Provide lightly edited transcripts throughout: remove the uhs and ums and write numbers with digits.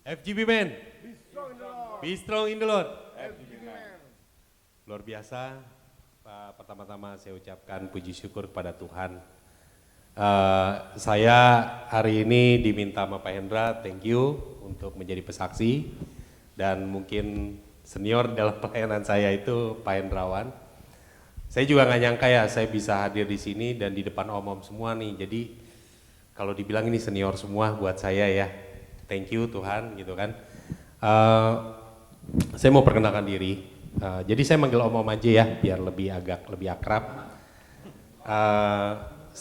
FGB Man, be strong in the Lord. FGB Man. Luar biasa. Pertama-tama saya ucapkan puji syukur kepada Tuhan. Saya hari ini diminta sama Pak Hendra, thank you untuk menjadi pesaksi. Dan mungkin senior dalam pelayanan saya itu Pak Hendrawan. Saya juga nggak nyangka ya saya bisa hadir di sini dan di depan om-om semua nih. Jadi kalau dibilang ini senior semua buat saya ya. Thank you Tuhan gitu kan. Saya mau perkenalkan diri. Jadi saya manggil om-om aja ya biar lebih akrab.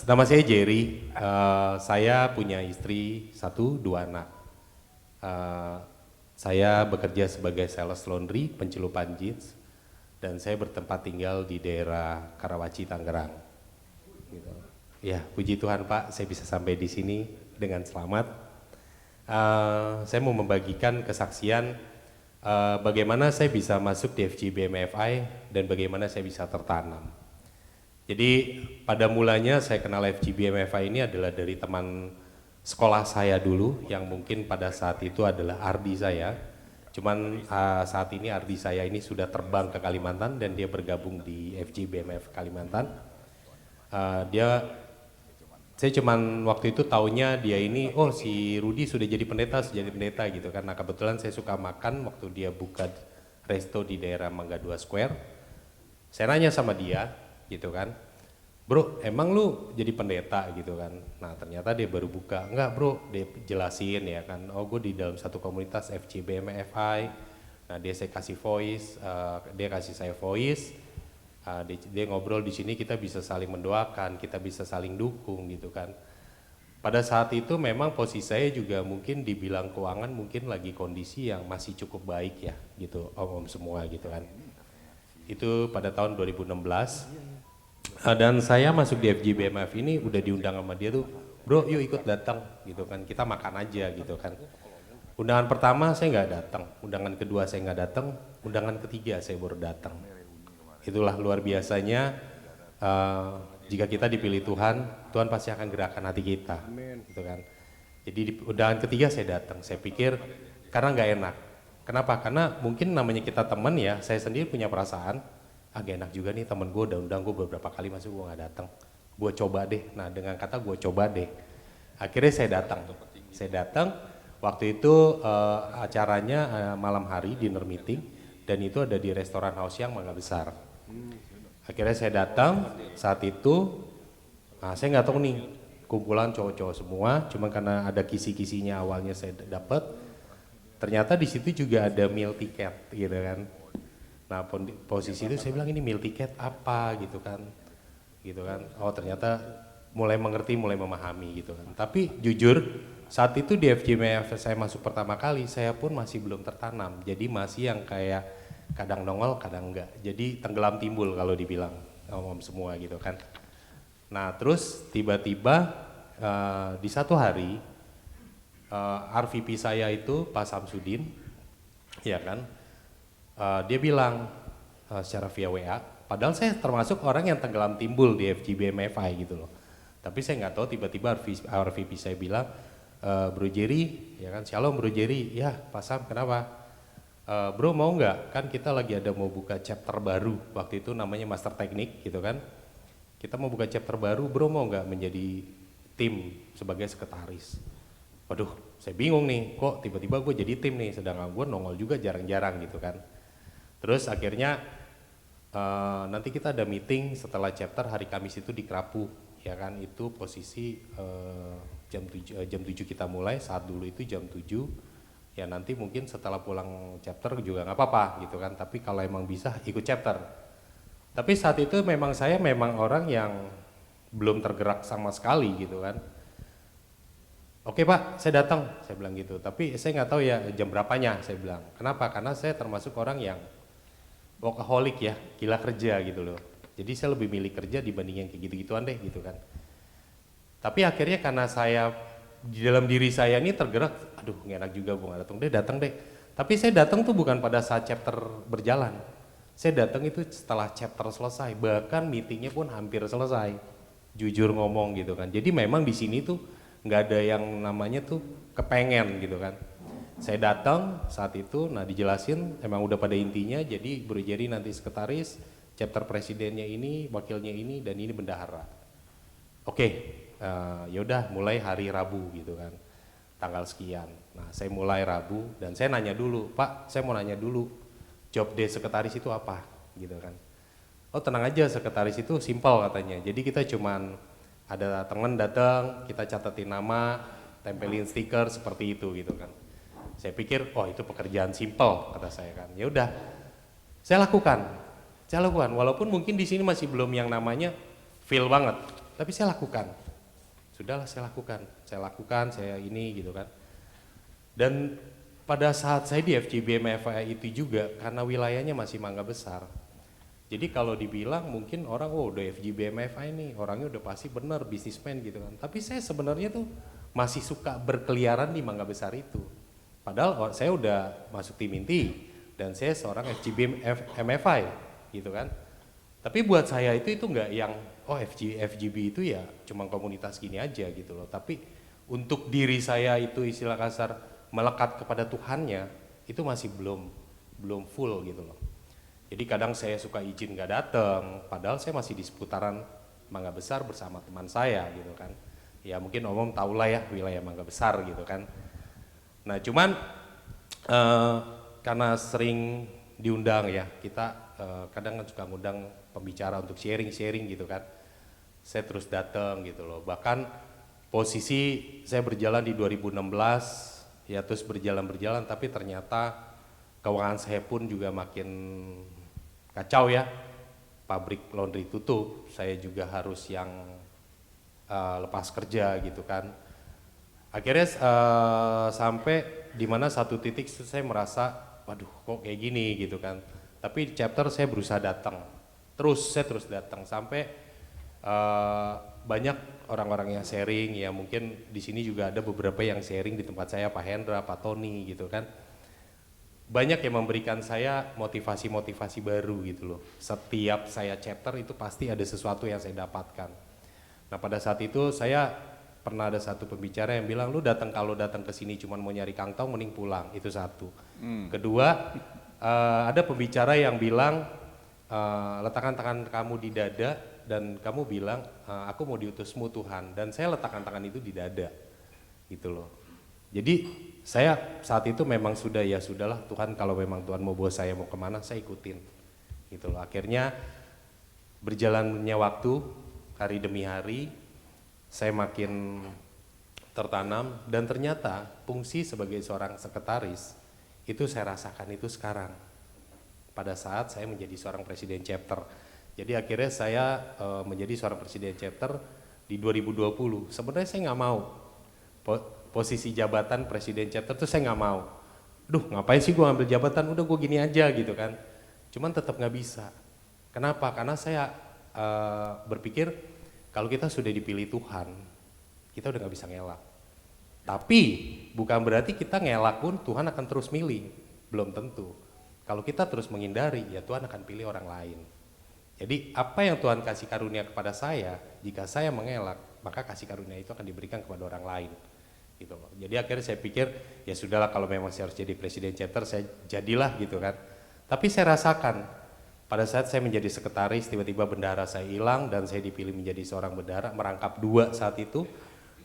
Nama saya Jerry. Saya punya istri 1-2 anak. Saya bekerja sebagai sales laundry, pencelupan jeans, dan saya bertempat tinggal di daerah Karawaci, Tangerang. Gitu. Ya, puji Tuhan Pak, saya bisa sampai di sini dengan selamat. Saya mau membagikan kesaksian bagaimana saya bisa masuk di FGB MFI dan bagaimana saya bisa tertanam. Jadi pada mulanya saya kenal FGB MFI ini adalah dari teman sekolah saya dulu yang mungkin pada saat itu adalah Ardi saya. Cuman saat ini Ardi saya ini sudah terbang ke Kalimantan dan dia bergabung di FGB MFI Kalimantan. Saya cuman waktu itu taunya dia ini, oh si Rudi sudah jadi pendeta gitu kan. Nah kebetulan saya suka makan waktu dia buka resto di daerah Mangga 2 Square. Saya nanya sama dia gitu kan, bro emang lu jadi pendeta gitu kan. Nah ternyata dia baru buka, enggak bro, dia jelasin ya kan, oh gue di dalam satu komunitas FGB MFI. Nah dia kasih saya voice. Dia ngobrol di sini, kita bisa saling mendoakan, kita bisa saling dukung gitu kan. Pada saat itu memang posisi saya juga mungkin dibilang keuangan mungkin lagi kondisi yang masih cukup baik ya gitu om-om semua gitu kan. Itu pada tahun 2016 dan saya masuk di FGBMF ini udah diundang sama dia tuh, bro yuk ikut datang gitu kan, kita makan aja gitu kan. Undangan pertama saya nggak datang, undangan kedua saya nggak datang, undangan ketiga saya baru datang. Itulah luar biasanya jika kita dipilih Tuhan, Tuhan pasti akan gerakkan hati kita, gitu kan. Jadi di undangan ketiga saya datang, saya pikir karena nggak enak. Kenapa? Karena mungkin namanya kita teman ya, saya sendiri punya perasaan, agak enak juga nih temen gue udah undang gue beberapa kali masuk gue nggak datang. Gue coba deh, nah dengan kata gue coba deh. Akhirnya saya datang, waktu itu acaranya malam hari, dinner meeting, dan itu ada di restoran House yang Mangga Besar. Akhirnya saya datang saat itu, saya nggak tahu nih kumpulan cowok-cowok semua, cuma karena ada kisi-kisinya awalnya saya dapat, ternyata di situ juga ada meal ticket gitu kan. Nah posisi itu saya bilang ini meal ticket apa gitu kan, oh ternyata mulai mengerti, mulai memahami gitu kan. Tapi jujur saat itu di FGMF saya masuk pertama kali, saya pun masih belum tertanam, jadi masih yang kayak kadang nongol, kadang enggak. Jadi tenggelam timbul kalau dibilang om-om semua gitu kan. Nah terus tiba-tiba di satu hari RVP saya itu Pak Samsudin, ya kan, dia bilang secara via WA, padahal saya termasuk orang yang tenggelam timbul di FGB MFI gitu loh. Tapi saya nggak tahu tiba-tiba RVP saya bilang, Bro Jerry, ya kan, Shalom Bro Jerry, ya Pak Sam kenapa? Bro mau nggak, kan kita lagi ada mau buka chapter baru, waktu itu namanya Master Teknik gitu kan. Kita mau buka chapter baru, bro mau nggak menjadi tim sebagai sekretaris. Waduh, saya bingung nih, kok tiba-tiba gue jadi tim nih, sedangkan gue nongol juga jarang-jarang gitu kan. Terus akhirnya nanti kita ada meeting setelah chapter hari Kamis itu di Krapu, ya kan, itu posisi jam 7 kita mulai, saat dulu itu jam 7. Ya nanti mungkin setelah pulang chapter juga nggak apa-apa gitu kan, tapi kalau emang bisa ikut chapter. Tapi saat itu memang saya orang yang belum tergerak sama sekali gitu kan. Oke Pak, saya datang, saya bilang gitu, tapi saya nggak tahu ya jam berapanya, saya bilang. Kenapa? Karena saya termasuk orang yang workaholic ya, gila kerja gitu loh. Jadi saya lebih milih kerja dibanding yang kayak gitu-gituan deh gitu kan. Tapi akhirnya karena saya di dalam diri saya ini tergerak, aduh nggak enak juga gue nggak datang deh. Tapi saya datang tuh bukan pada saat chapter berjalan, saya datang itu setelah chapter selesai, bahkan meetingnya pun hampir selesai, jujur ngomong gitu kan. Jadi memang di sini tuh nggak ada yang namanya tuh kepengen gitu kan. Saya datang saat itu, nah dijelasin emang udah pada intinya, jadi Bro Jerry nanti sekretaris, chapter presidennya ini, wakilnya ini, dan ini bendahara. Oke, yaudah mulai hari Rabu gitu kan, tanggal sekian. Nah saya mulai Rabu dan saya nanya dulu, Pak saya mau nanya dulu, job desk sekretaris itu apa gitu kan. Oh tenang aja, sekretaris itu simpel katanya, jadi kita cuman ada teman datang, kita catatin nama, tempelin stiker seperti itu gitu kan. Saya pikir, oh itu pekerjaan simpel kata saya kan. Ya udah, saya lakukan, walaupun mungkin di sini masih belum yang namanya feel banget, tapi saya lakukan. Sudahlah saya lakukan, saya ini gitu kan. Dan pada saat saya di FJB MFI itu juga, karena wilayahnya masih Mangga Besar, jadi kalau dibilang mungkin orang, oh udah FJB MFI nih, orangnya udah pasti bener bisnismen gitu kan. Tapi saya sebenarnya tuh masih suka berkeliaran di Mangga Besar itu. Padahal saya udah masuk tim inti dan saya seorang FGB MFI gitu kan. Tapi buat saya itu nggak yang oh FGB itu ya cuma komunitas gini aja gitu loh. Tapi untuk diri saya itu istilah kasar melekat kepada Tuhannya itu masih belum full gitu loh. Jadi kadang saya suka izin nggak datang, padahal saya masih di seputaran Mangga Besar bersama teman saya gitu kan. Ya mungkin Om tahu lah ya wilayah Mangga Besar gitu kan. Nah cuman karena sering diundang ya, kita kadang kan suka ngundang pembicara untuk sharing gitu kan. Saya terus datang gitu loh. Bahkan posisi saya berjalan di 2016 ya, terus berjalan tapi ternyata keuangan saya pun juga makin kacau ya. Pabrik laundry tutup, saya juga harus yang lepas kerja gitu kan. Akhirnya sampai dimana satu titik saya merasa, waduh kok kayak gini gitu kan. Tapi chapter saya berusaha datang, saya terus datang sampai banyak orang-orang yang sharing ya, mungkin di sini juga ada beberapa yang sharing di tempat saya, Pak Hendra, Pak Tony gitu kan. Banyak yang memberikan saya motivasi baru gitu loh. Setiap saya chapter itu pasti ada sesuatu yang saya dapatkan. Nah pada saat itu saya pernah ada satu pembicara yang bilang, lu kalau datang ke sini cuma mau nyari kangtong mending pulang, itu satu. Kedua, ada pembicara yang bilang, letakkan tangan kamu di dada dan kamu bilang, aku mau diutusmu Tuhan, dan saya letakkan tangan itu di dada gitu loh. Jadi saya saat itu memang sudah ya sudahlah Tuhan, kalau memang Tuhan mau bawa saya mau kemana saya ikutin gitu loh. Akhirnya berjalannya waktu hari demi hari saya makin tertanam, dan ternyata fungsi sebagai seorang sekretaris itu saya rasakan itu sekarang pada saat saya menjadi seorang presiden chapter. Jadi akhirnya saya menjadi seorang presiden chapter di 2020. Sebenarnya saya nggak mau posisi jabatan presiden chapter tuh, saya nggak mau. Duh ngapain sih gue ambil jabatan, udah gue gini aja gitu kan. Cuman tetap nggak bisa. Kenapa? Karena saya berpikir kalau kita sudah dipilih Tuhan, kita udah gak bisa ngelak. Tapi bukan berarti kita ngelak pun Tuhan akan terus milih, belum tentu. Kalau kita terus menghindari, ya Tuhan akan pilih orang lain. Jadi apa yang Tuhan kasih karunia kepada saya, jika saya mengelak, maka kasih karunia itu akan diberikan kepada orang lain. Gitu loh. Jadi akhirnya saya pikir, ya sudahlah kalau memang saya harus jadi presiden chapter, saya jadilah gitu kan. Tapi saya rasakan, pada saat saya menjadi sekretaris, tiba-tiba bendahara saya hilang dan saya dipilih menjadi seorang bendahara, merangkap 2 saat itu.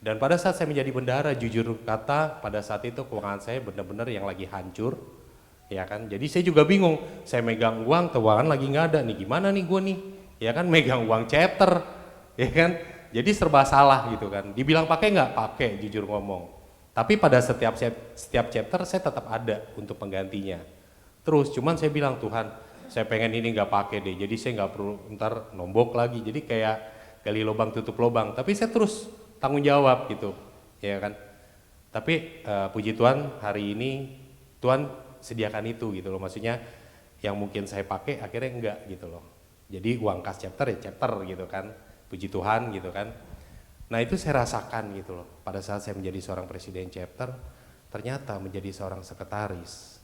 Dan pada saat saya menjadi bendahara, jujur kata, pada saat itu keuangan saya benar-benar yang lagi hancur, ya kan. Jadi saya juga bingung, saya megang uang, keuangan lagi nggak ada nih, gimana nih gue nih, ya kan, megang uang chapter, ya kan. Jadi serba salah gitu kan. Dibilang pakai nggak? Pakai, jujur ngomong. Tapi pada setiap chapter saya tetap ada untuk penggantinya. Terus, cuman saya bilang, Tuhan, saya pengen ini nggak pakai deh, jadi saya nggak perlu ntar nombok lagi, jadi kayak gali lubang tutup lubang, tapi saya terus tanggung jawab gitu, ya kan. Tapi puji Tuhan hari ini Tuhan sediakan itu gitu loh, maksudnya yang mungkin saya pakai akhirnya enggak gitu loh. Jadi uang kas chapter ya chapter gitu kan, puji Tuhan gitu kan. Nah itu saya rasakan gitu loh, pada saat saya menjadi seorang presiden chapter, ternyata menjadi seorang sekretaris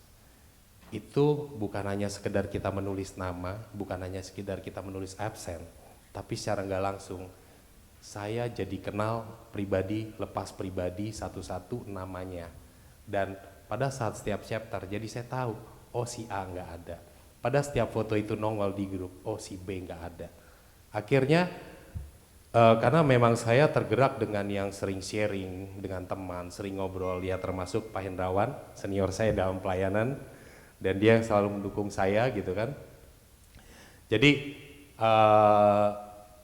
itu bukan hanya sekedar kita menulis nama, bukan hanya sekedar kita menulis absen, tapi secara nggak langsung saya jadi kenal pribadi, lepas pribadi satu-satu namanya, dan pada saat setiap chapter. Jadi saya tahu, oh si A nggak ada. Pada setiap foto itu nongol di grup, oh si B nggak ada. Akhirnya karena memang saya tergerak dengan yang sering sharing dengan teman, sering ngobrol, ya termasuk Pak Hendrawan, senior saya dalam pelayanan, dan dia yang selalu mendukung saya gitu kan. Jadi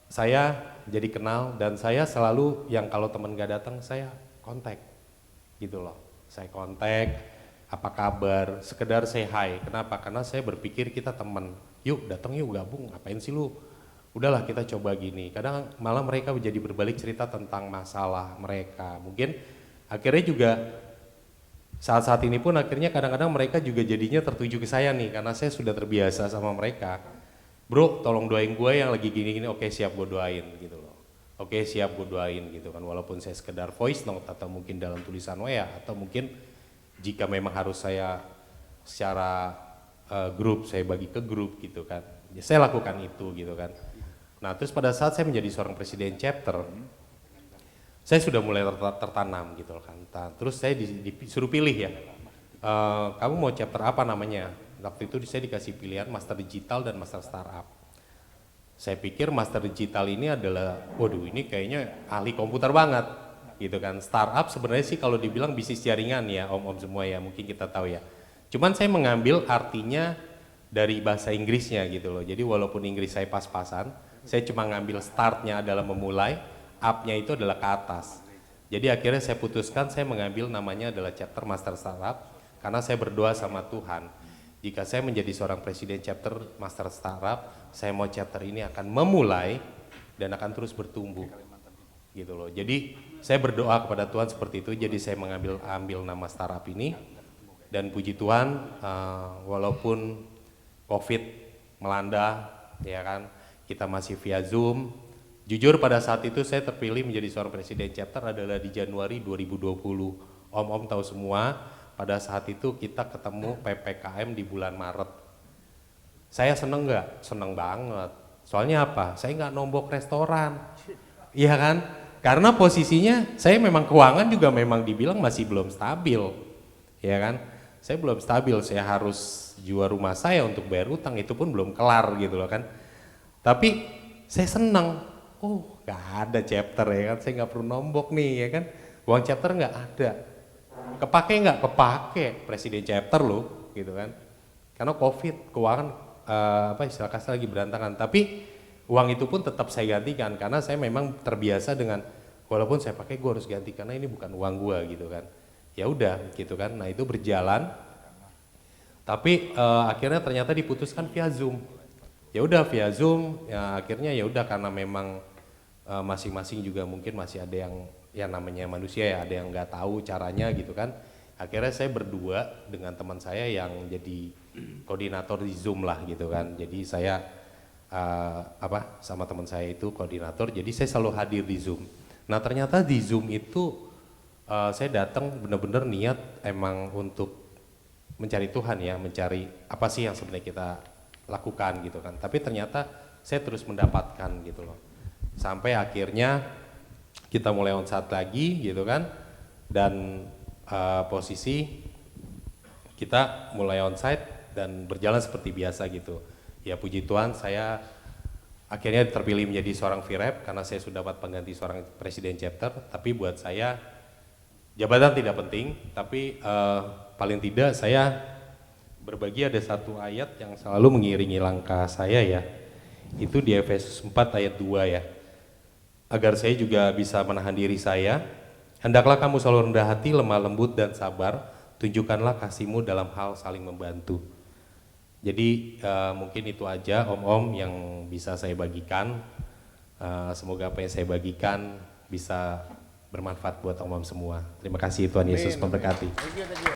saya jadi kenal, dan saya selalu yang kalau teman gak datang saya kontak gitu loh. Saya kontak, apa kabar, sekedar say hi. Kenapa? Karena saya berpikir kita teman, yuk datang yuk gabung, ngapain sih lu? Udahlah kita coba gini. Kadang malah mereka menjadi berbalik cerita tentang masalah mereka. Mungkin akhirnya juga saat-saat ini pun akhirnya kadang-kadang mereka juga jadinya tertuju ke saya nih, karena saya sudah terbiasa sama mereka. Bro, tolong doain gue yang lagi gini-gini. Oke, siap gue doain gitu loh. Oke, siap gue doain gitu kan. Walaupun saya sekedar voice note atau mungkin dalam tulisan WA, atau mungkin jika memang harus saya secara grup, saya bagi ke grup gitu kan. Ya, saya lakukan itu gitu kan. Nah, terus pada saat saya menjadi seorang presiden chapter, saya sudah mulai tertanam gitu kan. Terus saya disuruh pilih ya, kamu mau chapter apa namanya? Waktu itu saya dikasih pilihan Master Digital dan Master Startup. Saya pikir Master Digital ini adalah, waduh ini kayaknya ahli komputer banget gitu kan. Startup sebenarnya sih kalau dibilang bisnis jaringan ya om-om semua ya, mungkin kita tahu ya. Cuman saya mengambil artinya dari bahasa Inggrisnya gitu loh. Jadi walaupun Inggris saya pas-pasan, saya cuma ngambil startnya adalah memulai, up-nya itu adalah ke atas. Jadi akhirnya saya putuskan saya mengambil namanya adalah chapter Master Startup, karena saya berdoa sama Tuhan. Jika saya menjadi seorang presiden chapter Master Startup, saya mau chapter ini akan memulai dan akan terus bertumbuh. Gitu loh. Jadi saya berdoa kepada Tuhan seperti itu, jadi saya mengambil nama startup ini. Dan puji Tuhan, walaupun COVID melanda, ya kan, kita masih via Zoom. Jujur pada saat itu saya terpilih menjadi seorang presiden chapter adalah di Januari 2020. Om-om tahu semua, pada saat itu kita ketemu PPKM di bulan Maret. Saya seneng nggak? Seneng banget. Soalnya apa? Saya nggak nombok restoran. Iya kan? Karena posisinya saya memang keuangan juga memang dibilang masih belum stabil. Ya kan? Saya belum stabil, saya harus jual rumah saya untuk bayar utang, itu pun belum kelar gitu loh kan. Tapi saya senang, oh gak ada chapter ya kan, saya nggak perlu nombok nih ya kan, uang chapter nggak ada, kepake nggak? Kepake, presiden chapter loh gitu kan, karena COVID, keuangan istilah kasar lagi berantakan, tapi uang itu pun tetap saya gantikan karena saya memang terbiasa dengan, walaupun saya pakai gue harus ganti karena ini bukan uang gue gitu kan, ya udah gitu kan. Nah itu berjalan, tapi akhirnya ternyata diputuskan via Zoom. Ya udah via Zoom, ya akhirnya ya udah karena memang masing-masing juga mungkin masih ada yang namanya manusia ya, ada yang nggak tahu caranya gitu kan. Akhirnya saya berdua dengan teman saya yang jadi koordinator di Zoom lah gitu kan. Jadi saya sama teman saya itu koordinator, jadi saya selalu hadir di Zoom. Nah ternyata di Zoom itu saya datang benar-benar niat emang untuk mencari Tuhan ya, mencari apa sih yang sebenarnya kita lakukan gitu kan. Tapi ternyata saya terus mendapatkan gitu loh. Sampai akhirnya kita mulai onsite lagi gitu kan. Dan posisi kita mulai onsite dan berjalan seperti biasa gitu. Ya puji Tuhan saya akhirnya terpilih menjadi seorang VREP karena saya sudah dapat pengganti seorang presiden chapter. Tapi buat saya jabatan tidak penting, tapi paling tidak saya berbagi ada satu ayat yang selalu mengiringi langkah saya ya. Itu di Efesus 4 ayat 2 ya. Agar saya juga bisa menahan diri saya. Hendaklah kamu selalu rendah hati, lemah lembut dan sabar. Tunjukkanlah kasihmu dalam hal saling membantu. Jadi mungkin itu aja om-om yang bisa saya bagikan. Semoga apa yang saya bagikan bisa bermanfaat buat om-om semua. Terima kasih, Tuhan Yesus memberkati.